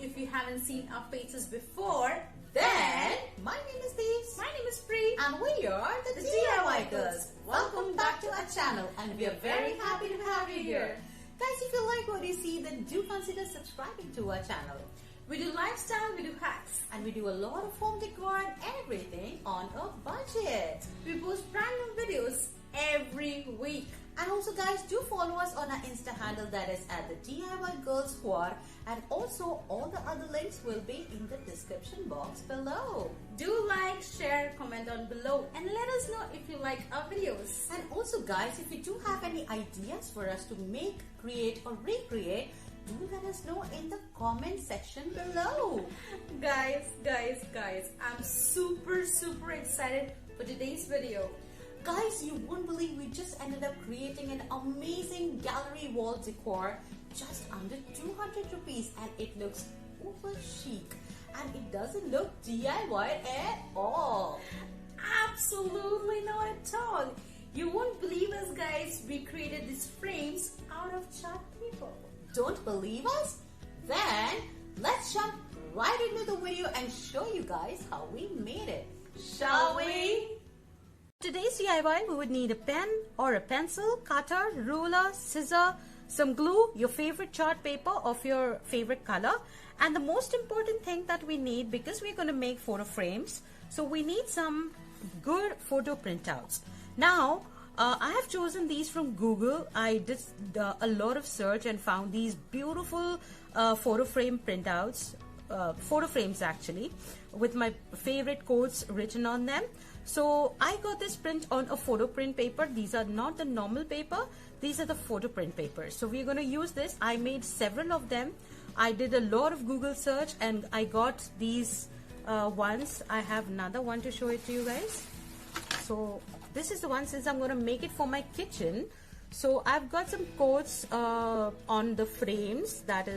if you haven't seen our faces before, then my name is Dees. my name is Pri. And we are the DIY Girls. Welcome back to our channel, and we are very happy to have you here. Guys, if you like what you see, then do consider subscribing to our channel. We do lifestyle, we do hacks, And we do a lot of home decor and everything on a budget. we post brand new videos every week. And also guys, do follow us on our Insta handle, that is at the DIY Girls Squad. And also all the other links will be in the description box below. Do like, share, comment down below, and let us know if you like our videos. And also guys, if you do have any ideas for us to make, create or recreate, do let us know in the comment section below. Guys, I'm super excited for today's video. Guys, you won't believe we just ended up creating an amazing gallery wall decor just under 200 rupees, and it looks super chic and it doesn't look DIY at all. Absolutely not at all. You won't believe us, guys. We created these frames out of chart paper. Don't believe us? Then let's jump right into the video and show you guys how we made it. Shall we? Today's DIY, we would need a pen or a pencil, cutter, ruler, scissor, some glue, your favorite chart paper of your favorite color, and the most important thing that we need, because we're going to make photo frames, so we need some good photo printouts. Now, I have chosen these from Google. I did a lot of search and found these beautiful photo frame printouts, photo frames actually, with my favorite quotes written on them. So I got this print on a photo print paper. These are not the normal paper. These are the photo print papers. So we're going to use this. I made several of them. I did a lot of Google search and I got these ones. I have another one to show it to you guys. So this is the one, since I'm going to make it for my kitchen. So I've got some quotes on the frames that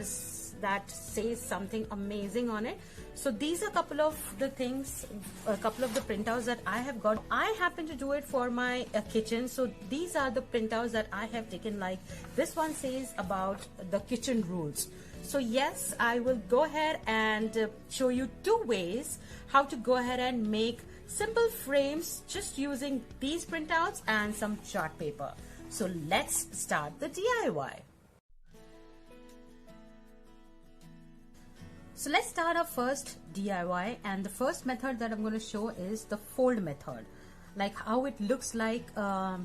says something amazing on it. So these are a couple of the things, a couple of the printouts that I have got. I happen to do it for my kitchen. So these are the printouts that I have taken. Like this one says about the kitchen rules. So yes, I will go ahead and show you two ways how to go ahead and make simple frames just using these printouts and some chart paper. So let's start the DIY. So let's start our first DIY, and the first method that I'm going to show is the fold method, like how it looks like a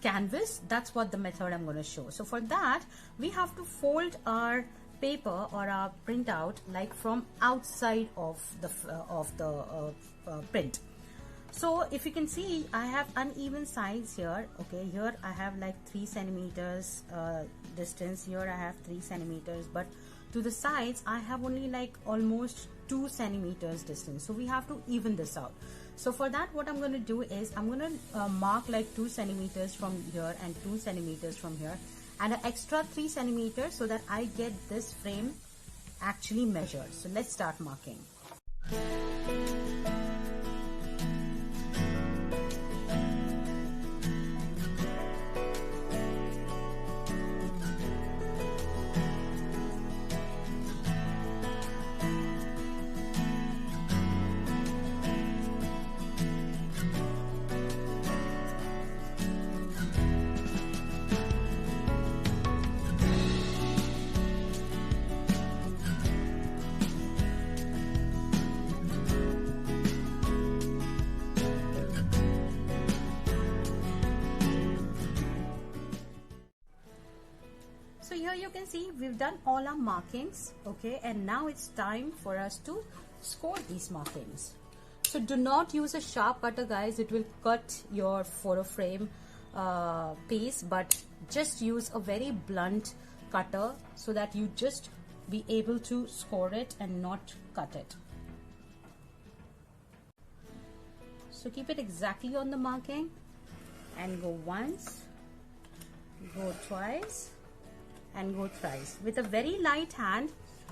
canvas. That's what the method I'm going to show. So for that, we have to fold our paper or our printout like from outside of the print. So if you can see, I have uneven sides here. Okay, here I have like 3 centimeters distance. Here I have 3 centimeters, but to the sides I have only like almost 2 centimeters distance. So we have to even this out. So for that, what I'm going to do is I'm going to mark like 2 centimeters from here and 2 centimeters from here, and an extra 3 centimeters so that I get this frame actually measured. So let's start marking. So here you can see we've done all our markings, okay, and now it's time for us to score these markings. So do not use a sharp cutter, guys. It will cut your photo frame piece, but just use a very blunt cutter so that you just be able to score it and not cut it. So keep it exactly on the marking and go once, go twice, and go thrice. With a very light hand,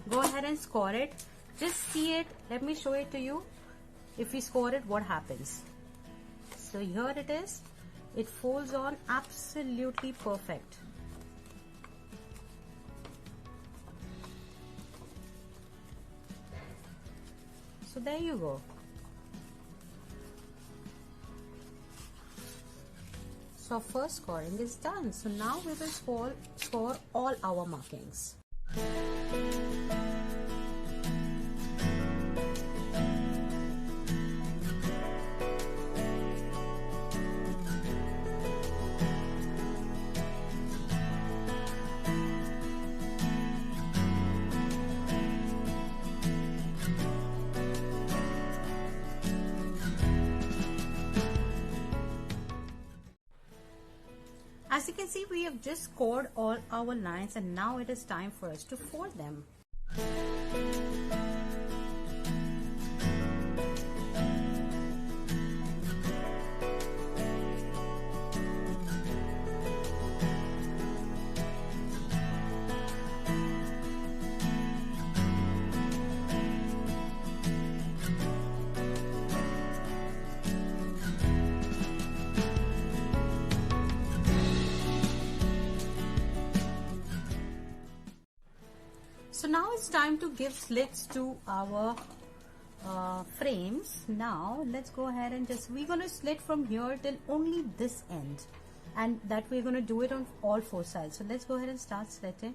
go ahead and score it. Just see it. Let me show it to you. If we score it, what happens? So here it is. It folds on absolutely perfect. So there you go. So first scoring is done. So now we will score all our markings. As you can see, we have just scored all our lines and now it is time for us to fold them. So now it's time to give slits to our frames. Now let's go ahead and we're going to slit from here till only this end, and that we're going to do it on all four sides. So let's go ahead and start slitting.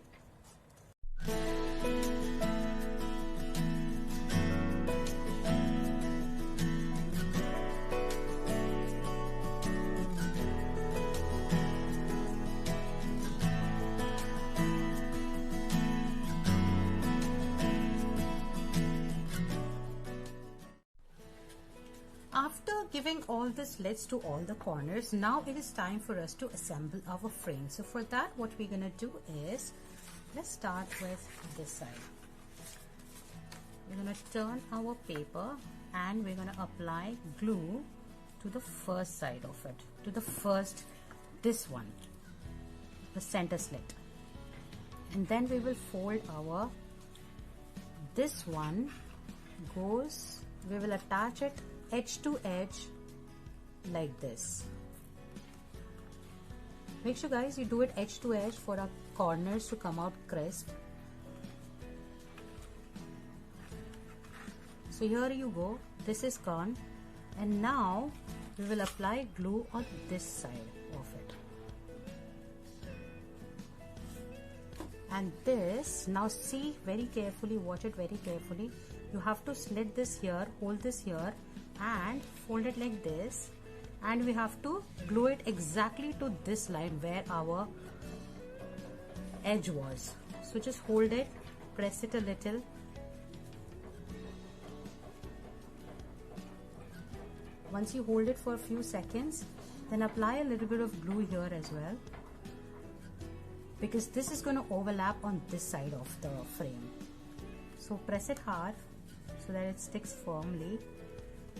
After giving all the slits to all the corners, now it is time for us to assemble our frame. So for that, what we're going to do is, let's start with this side. We're going to turn our paper and we're going to apply glue to the first side of it, to the first, this one, the center slit. And then we will fold our, this one goes, we will attach it edge to edge like this. Make sure guys you do it edge to edge for our corners to come out crisp. So here you go, this is gone, and now we will apply glue on this side of it. And this, now see very carefully, watch it very carefully. You have to slit this here, hold this here and fold it like this, and we have to glue it exactly to this line where our edge was. So just hold it, press it a little, once you hold it for a few seconds, then apply a little bit of glue here as well, because this is going to overlap on this side of the frame. So press it hard so that it sticks firmly.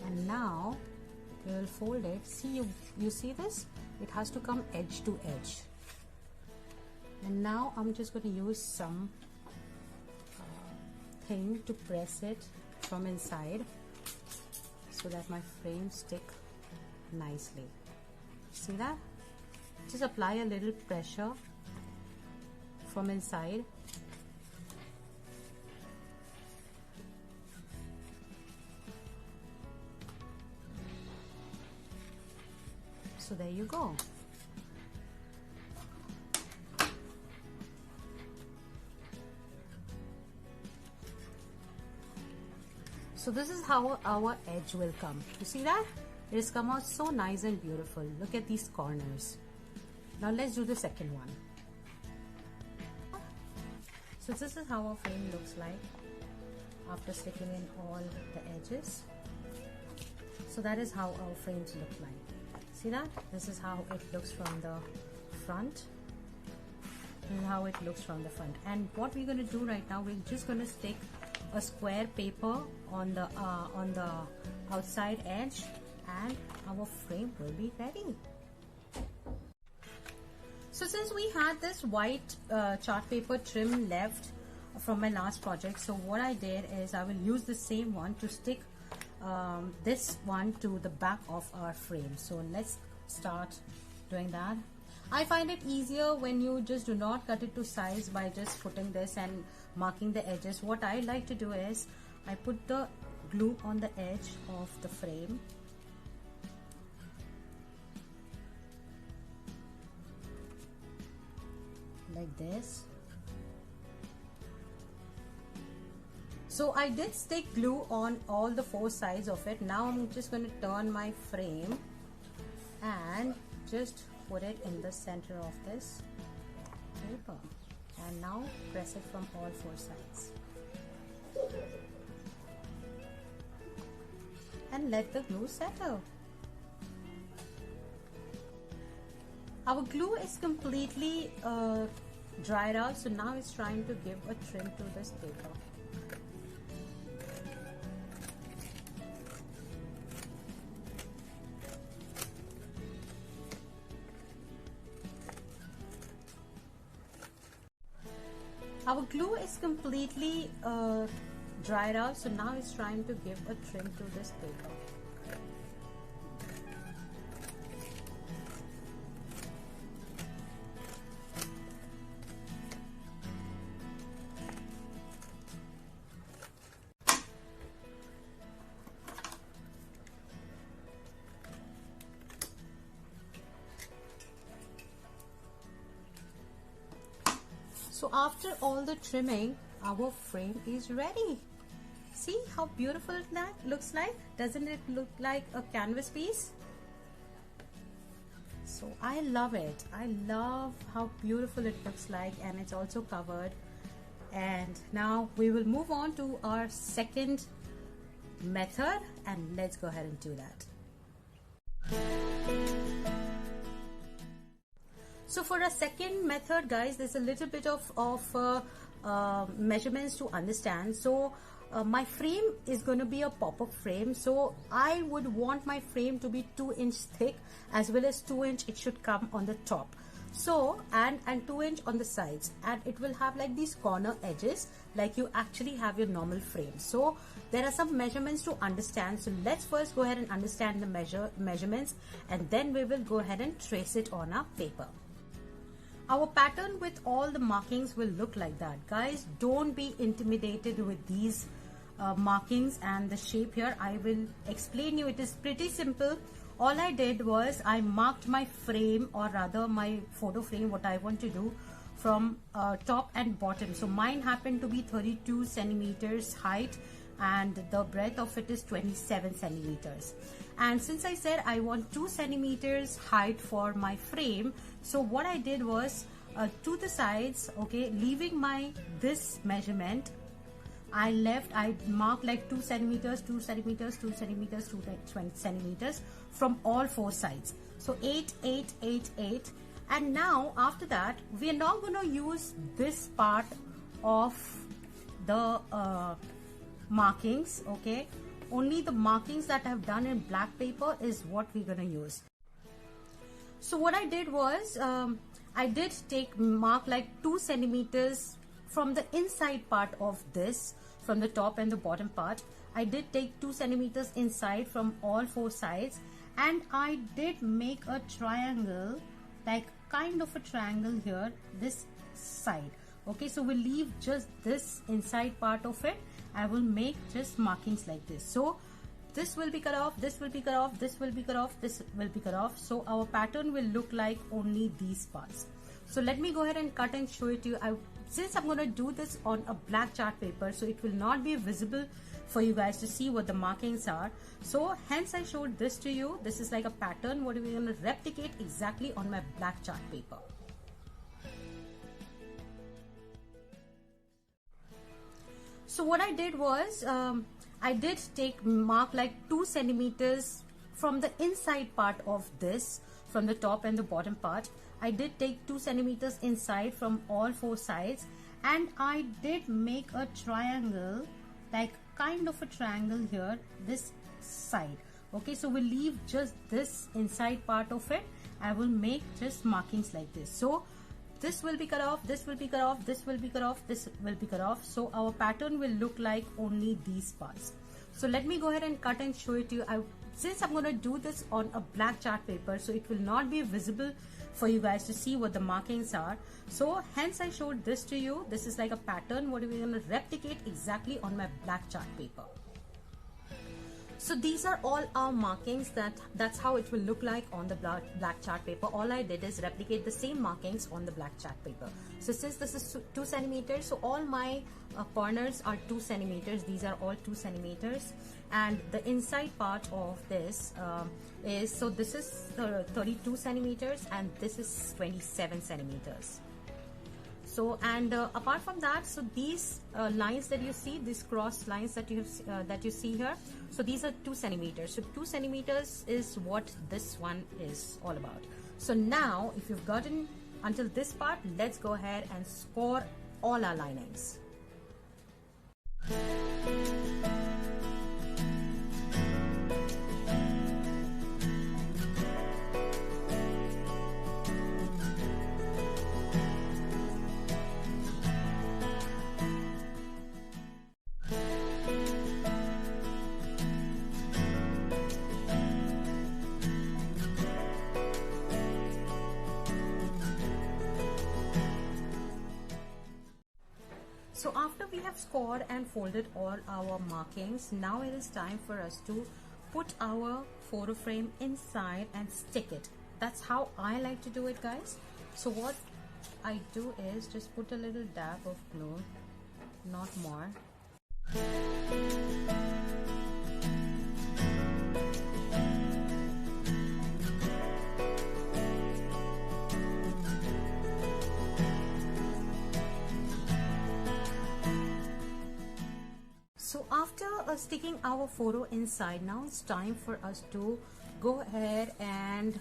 And now we will fold it. See, you see this? It has to come edge to edge. And now I'm just going to use some thing to press it from inside so that my frames stick nicely. See that? Just apply a little pressure from inside. So there you go. So this is how our edge will come. You see that? It has come out so nice and beautiful. Look at these corners. Now let's do the second one. So this is how our frame looks like after sticking in all the edges. So that is how our frames look like. See that? This is how it looks from the front. This is how it looks from the front. And what we're going to do right now, we're just going to stick a square paper on the outside edge, and our frame will be ready. So since we had this white chart paper trim left from my last project, so what I did is I will use the same one to stick this one to the back of our frame. So let's start doing that. I find it easier when you just do not cut it to size by just putting this and marking the edges. What I like to do is I put the glue on the edge of the frame. Like this. So I did stick glue on all the four sides of it. Now I'm just going to turn my frame and just put it in the center of this paper, and now press it from all four sides and let the glue settle. Our glue is completely dried out, so now it's trying to give a trim to this paper. Our glue is completely dried out, so now it's trying to give a trim to this paper. So after all the trimming, our frame is ready. See how beautiful it looks like? Doesn't it look like a canvas piece? So I love it. I love how beautiful it looks like, and it's also covered. And now we will move on to our second method, and let's go ahead and do that. So for a second method, guys, there's a little bit of measurements to understand. So my frame is going to be a pop-up frame. So I would want my frame to be 2-inch thick, as well as 2-inch it should come on the top. So and 2-inch on the sides, and it will have like these corner edges like you actually have your normal frame. So there are some measurements to understand. So let's first go ahead and understand the measurements, and then we will go ahead and trace it on our paper. Our pattern with all the markings will look like that. Guys, don't be intimidated with these markings and the shape here. I will explain you. It is pretty simple. All I did was I marked my frame, or rather my photo frame, what I want to do from top and bottom. So mine happened to be 32 centimeters height, and the breadth of it is 27 centimeters. And since I said I want 2 centimeters height for my frame, so what I did was to the sides, okay, leaving this measurement, I marked like 2 centimeters, 2 centimeters, 2 centimeters, 2 centimeters from all four sides. So 8, 8, 8, 8. And now after that, we are not going to use this part of the markings, okay. Only the markings that I have done in black paper is what we're going to use. So what I did was I did mark like 2 centimeters from the inside part of this, from the top and the bottom part. I did take 2 centimeters inside from all four sides, and I did make a triangle, like kind of a triangle here, this side. Okay, so we'll leave just this inside part of it. I will make just markings like this. So this will be cut off, this will be cut off, this will be cut off, this will be cut off. So our pattern will look like only these parts. So let me go ahead and cut and show it to you. Since I'm going to do this on a black chart paper, so it will not be visible for you guys to see what the markings are. So hence I showed this to you. This is like a pattern what we're going to replicate exactly on my black chart paper. So what I did was I did mark like 2 centimeters from the inside part of this, from the top and the bottom part. I did take 2 centimeters inside from all four sides, and I did make a triangle, like kind of a triangle here, this side. Okay, so we'll leave just this inside part of it. I will make just markings like this. So this will be cut off, this will be cut off, this will be cut off, this will be cut off. So our pattern will look like only these parts. So let me go ahead and cut and show it to you. Since I'm going to do this on a black chart paper, so it will not be visible for you guys to see what the markings are. So hence I showed this to you. This is like a pattern what we're going to replicate exactly on my black chart paper. So these are all our markings. That's how it will look like on the black chart paper. All I did is replicate the same markings on the black chart paper. So since this is 2 centimeters, so all my corners are 2 centimeters. These are all 2 centimeters, and the inside part of this is, so this is 32 centimeters and this is 27 centimeters. So, and apart from that, so these lines that you see, these cross lines that you have, that you see here, so these are 2 centimeters. So 2 centimeters is what this one is all about. So now, if you've gotten until this part, let's go ahead and score all our linings. So after we have scored and folded all our markings, now it is time for us to put our photo frame inside and stick it. That's how I like to do it, guys. So what I do is just put a little dab of glue, not more. So after sticking our photo inside, now it's time for us to go ahead and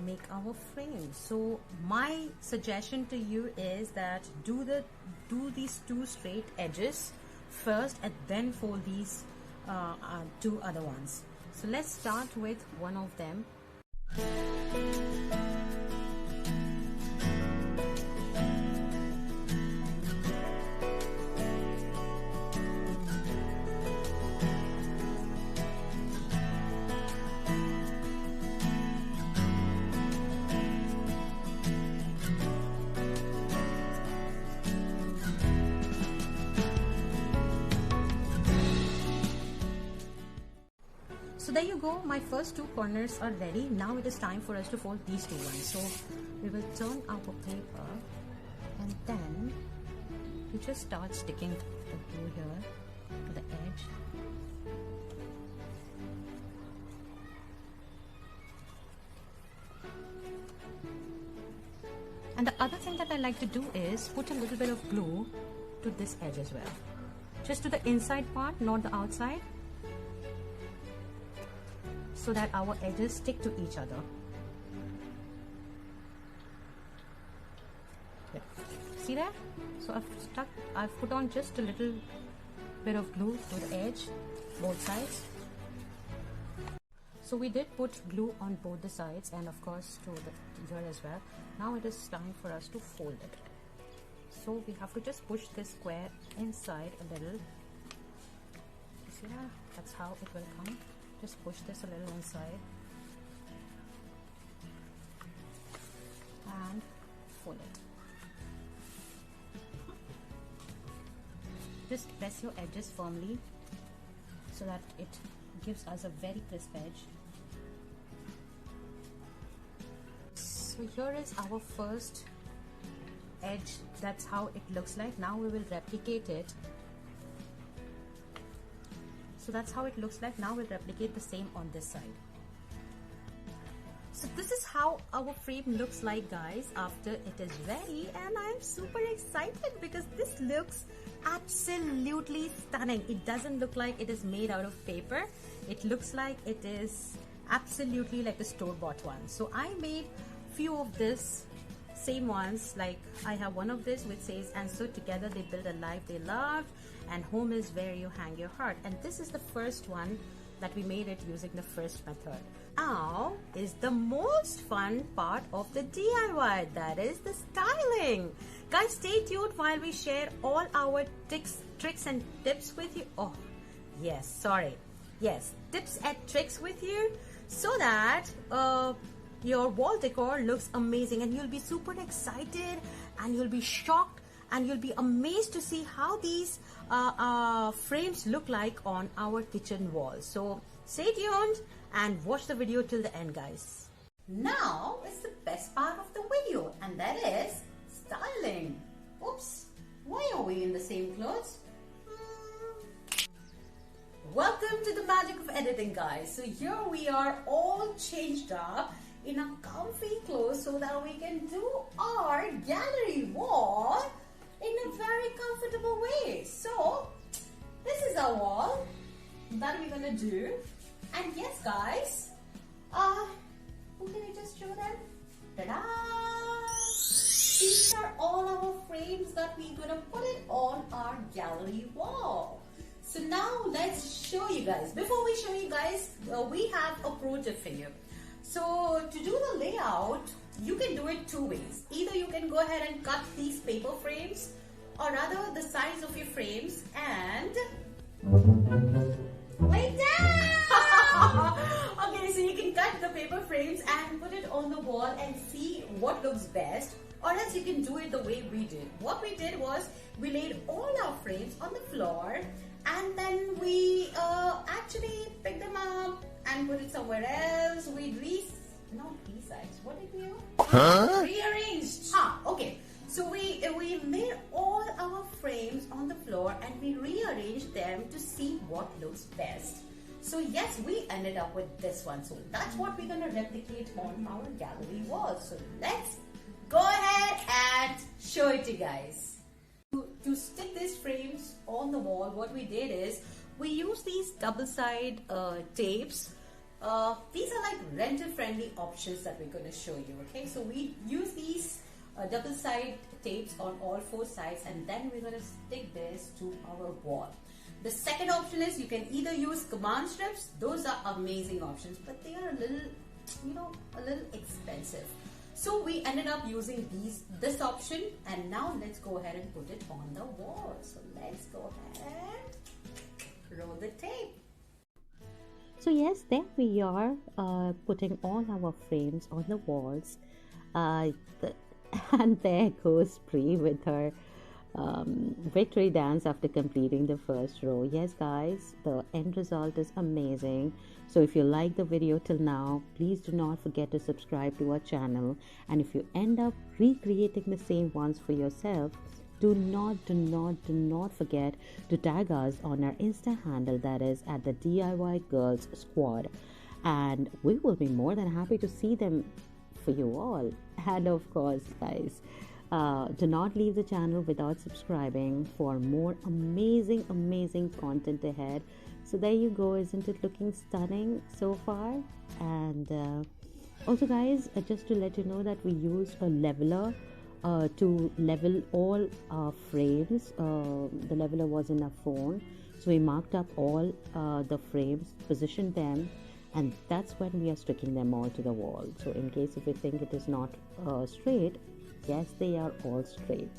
make our frame. So my suggestion to you is that do these 2 straight edges first and then fold these 2 other ones. So let's start with one of them. So there you go, my first 2 corners are ready. Now it is time for us to fold these 2 ones. So we will turn our paper and then you just start sticking the glue here to the edge. And the other thing that I like to do is put a little bit of glue to this edge as well. Just to the inside part, not the outside, so that our edges stick to each other. Yeah. See that? So I've put on just a little bit of glue to the edge, both sides. So we did put glue on both the sides and of course to the here as well. Now it is time for us to fold it. So we have to just push this square inside a little. See that? That's how it will come. Just push this a little inside and fold it. Just press your edges firmly so that it gives us a very crisp edge. So here is our first edge. That's how it looks like. Now we will replicate it. So that's how it looks like. Now we'll replicate the same on this side. So this is how our frame looks like, guys, after it is ready, and I'm super excited because this looks absolutely stunning. It doesn't look like it is made out of paper. It looks like it is absolutely like a store-bought one. So I made few of this same ones, like I have one of this which says, and so together they build a life they loved, and home is where you hang your heart. And this is the first one that we made it using the first method. Now is the most fun part of the DIY, that is the styling. Guys, stay tuned while we share all our tricks and tips with you. Oh yes, sorry, yes, tips and tricks with you, so that your wall decor looks amazing and you'll be super excited and you'll be shocked and you'll be amazed to see how these frames look like on our kitchen walls. So stay tuned and watch the video till the end, guys. Now is the best part of the video, and that is styling. Oops, why are we in the same clothes? Welcome to the magic of editing, guys. So here we are all changed up in a comfy clothes so that we can do our gallery wall in a very comfortable way. So this is our wall that we're gonna do. And yes, guys, who can I just show them? Ta-da! These are all our frames that we're gonna put it on our gallery wall. So now let's show you guys. Before we show you guys, we have a pro tip for you. So to do the layout, you can do it two ways. Either you can go ahead and cut these paper frames, or rather the size of your frames, and like that. Okay, so you can cut the paper frames and put it on the wall and see what looks best. Or else you can do it the way we did. What we did was we laid all our frames on the floor, and then we actually picked them up and put it somewhere else. We what did we do? Rearranged. Okay. So we made all our frames on the floor and we rearranged them to see what looks best. So yes, we ended up with this one. So that's what we're gonna replicate on our gallery wall. So let's go ahead and show it to you guys. To stick these frames on the wall, what we did is we used these double-side tapes. These are like renter-friendly options that we're going to show you. Okay, so we use these double-side tapes on all four sides, and then we're going to stick this to our wall. The second option is you can either use command strips. Those are amazing options, but they are a little, a little expensive. So we ended up using this option, and now let's go ahead and put it on the wall. So let's go ahead and roll the tape. So yes, there we are putting all our frames on the walls, and there goes Pri with her victory dance after completing the first row. Yes guys, the end result is amazing. So if you like the video till now, please do not forget to subscribe to our channel, and if you end up recreating the same ones for yourself, do not forget to tag us on our Insta handle, that is at the DIY Girls Squad, and we will be more than happy to see them for you all. And of course guys, do not leave the channel without subscribing for more amazing content ahead. So there you go, isn't it looking stunning so far? And also guys, just to let you know that we used a leveler to level all our frames. The leveler was in our phone, so we marked up all the frames, positioned them, and that's when we are sticking them all to the wall. So in case if you think it is not straight, yes, they are all straight.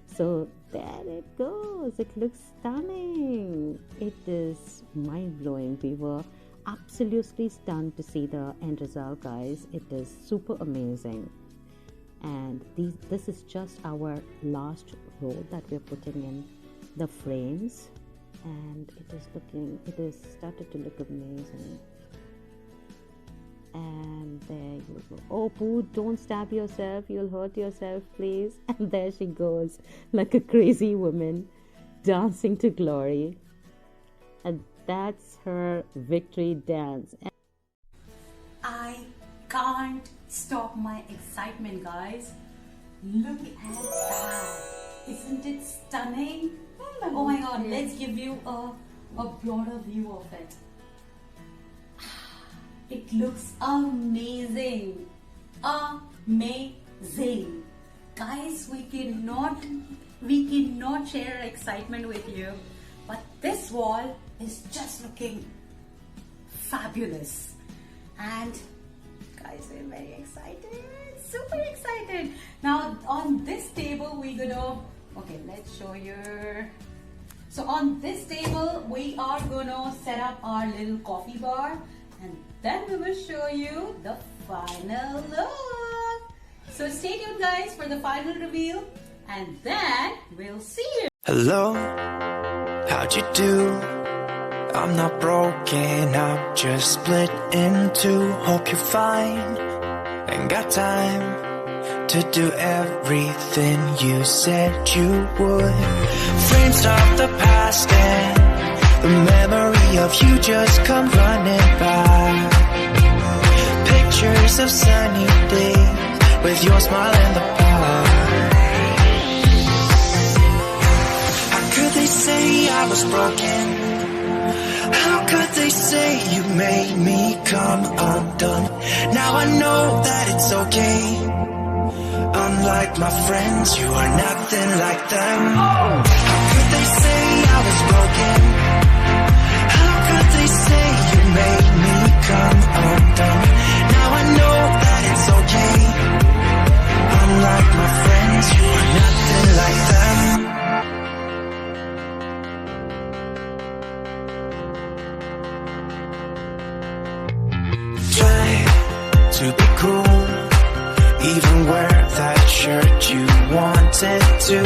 So there it goes. It looks stunning. It is mind-blowing. We were absolutely stunned to see the end result, guys. It is super amazing. And this is just our last row that we're putting in the frames, and it is started to look amazing. And there you go. Oh Pooh, don't stab yourself, you'll hurt yourself, please. And there she goes like a crazy woman dancing to glory, and that's her victory dance. I can't stop my excitement, guys. Look at that. Isn't it stunning? Oh my god, let's give you a broader view of it. It looks amazing. Amazing. Guys, we cannot share our excitement with you, but this wall is just looking fabulous. And guys, we're very excited, super excited. Now on this table let's show you. So on this table we are gonna set up our little coffee bar, and then we will show you the final look. So stay tuned guys for the final reveal, and then we'll see you. Hello, how'd you do? I'm not broken, I'm just split in two. Hope you're fine, ain't got time to do everything you said you would. Frames of the past and the memory of you just come running by. Pictures of sunny days with your smile in the park. How could they say I was broken? How could they say you made me come undone? Now I know that it's okay. Unlike my friends, you are nothing like them. How could they say I was broken? How could they say you made me come undone? Now I know that it's okay. Unlike my friends, you are nothing like them. Try to be cool, even wear that shirt you wanted to.